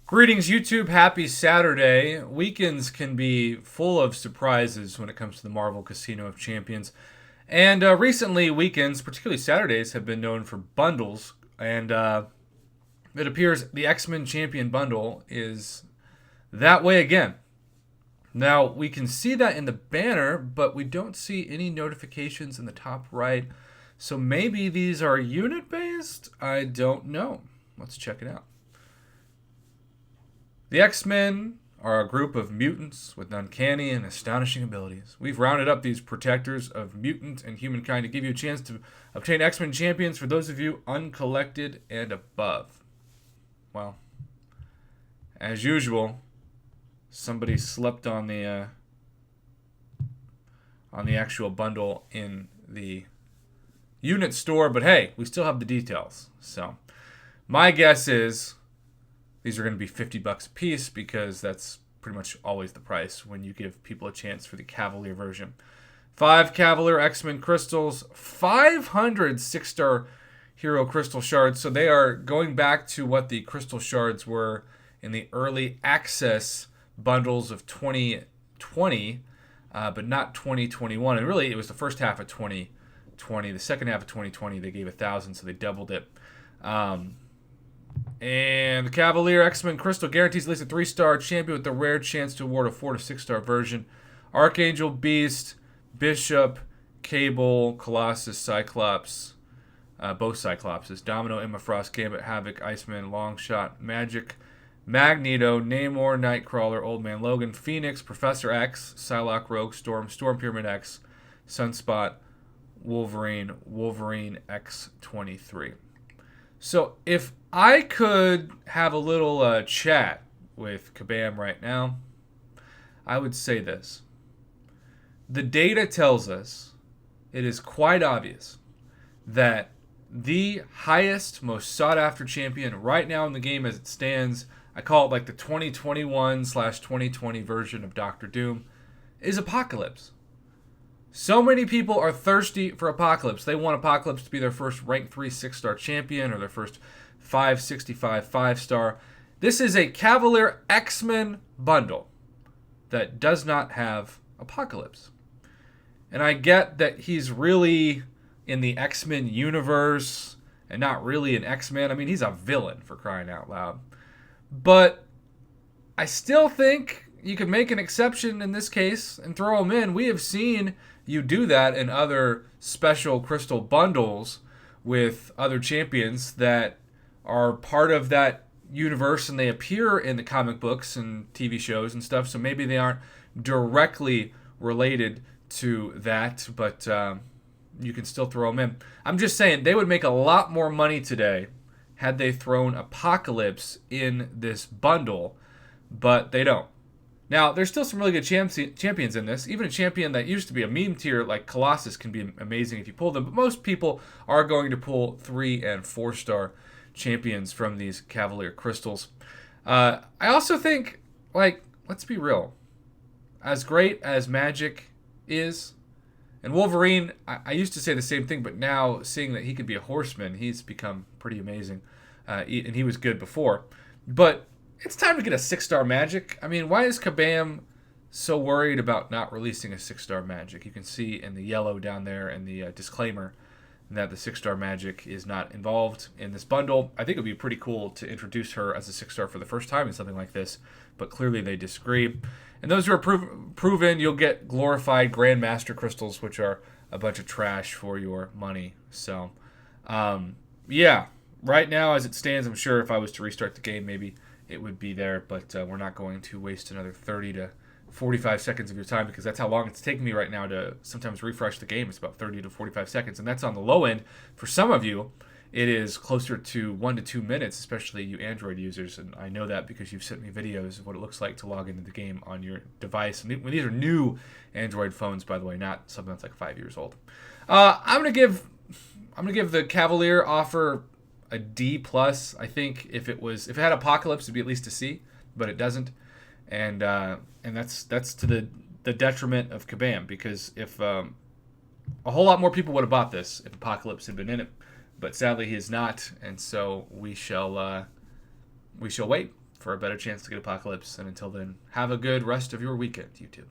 Greetings, YouTube. Happy Saturday. Weekends can be full of surprises when it comes to the Marvel Casino of Champions. And recently, weekends, particularly Saturdays, have been known for bundles. And it appears the X-Men Champion bundle is that way again. Now, we can see that in the banner, but we don't see any notifications in the top right. So maybe these are unit-based? I don't know. Let's check it out. The X-Men are a group of mutants with uncanny and astonishing abilities. We've rounded up these protectors of mutant and humankind to give you a chance to obtain X-Men champions for those of you uncollected and above. Well, as usual, somebody slept on the actual bundle in the unit store, but hey, we still have the details. So, my guess is these are going to be $50 a piece because that's pretty much always the price when you give people a chance for the Cavalier version. 5 Cavalier X-Men crystals, 500 6-star hero crystal shards. So they are going back to what the crystal shards were in the early access bundles of 2020, but not 2021. And really, it was the first half of 2020. The second half of 2020, they gave 1,000, so they doubled it. And the Cavalier X-Men Crystal guarantees at least a 3-star champion with a rare chance to award a 4 to 6-star version. Archangel, Beast, Bishop, Cable, Colossus, Cyclops, both Cyclopses, Domino, Emma Frost, Gambit, Havoc, Iceman, Longshot, Magic, Magneto, Namor, Nightcrawler, Old Man Logan, Phoenix, Professor X, Psylocke, Rogue, Storm, Storm Pyramid X, Sunspot, Wolverine, Wolverine X-23. So if I could have a little chat with Kabam right now, I would say this. The data tells us it is quite obvious that the highest, most sought-after champion right now in the game as it stands, I call it like the 2021/2020 version of Doctor Doom, is Apocalypse. So many people are thirsty for Apocalypse. They want Apocalypse to be their first rank 3 6-star champion or their first 565 5-star. This is a Cavalier X-Men bundle that does not have Apocalypse. And I get that he's really in the X-Men universe and not really an X-Men. I mean, he's a villain, for crying out loud. But I still think you could make an exception in this case and throw him in. We have seen you do that in other special crystal bundles with other champions that are part of that universe and they appear in the comic books and TV shows and stuff. So maybe they aren't directly related to that, but you can still throw them in. I'm just saying they would make a lot more money today had they thrown Apocalypse in this bundle, but they don't. Now, there's still some really good champions in this. Even a champion that used to be a meme tier like Colossus can be amazing if you pull them. But most people are going to pull 3 and 4-star champions from these Cavalier crystals. I also think, let's be real. As great as Magic is, and Wolverine, I used to say the same thing, but now seeing that he could be a horseman, he's become pretty amazing. And he was good before. But it's time to get a 6-star Magic. I mean, why is Kabam so worried about not releasing a 6-star Magic? You can see in the yellow down there in the disclaimer that the 6-star Magic is not involved in this bundle. I think it would be pretty cool to introduce her as a 6-star for the first time in something like this, but clearly they disagree. And those who are proven, you'll get glorified Grandmaster crystals, which are a bunch of trash for your money. So, yeah, right now as it stands, I'm sure if I was to restart the game, maybe it would be there, but we're not going to waste another 30 to 45 seconds of your time because that's how long it's taking me right now to sometimes refresh the game. It's about 30 to 45 seconds, and that's on the low end. For some of you, it is closer to 1 to 2 minutes, especially you Android users, and I know that because you've sent me videos of what it looks like to log into the game on your device. And these are new Android phones, by the way, not something that's like 5 years old. I'm gonna give the Cavalier offer a D plus. I think if it had Apocalypse, it'd be at least a C, but it doesn't, and that's to the detriment of Kabam because if a whole lot more people would have bought this if Apocalypse had been in it, but sadly he is not, and so we shall wait. for a better chance to get Apocalypse. And until then, have a good rest of your weekend, YouTube.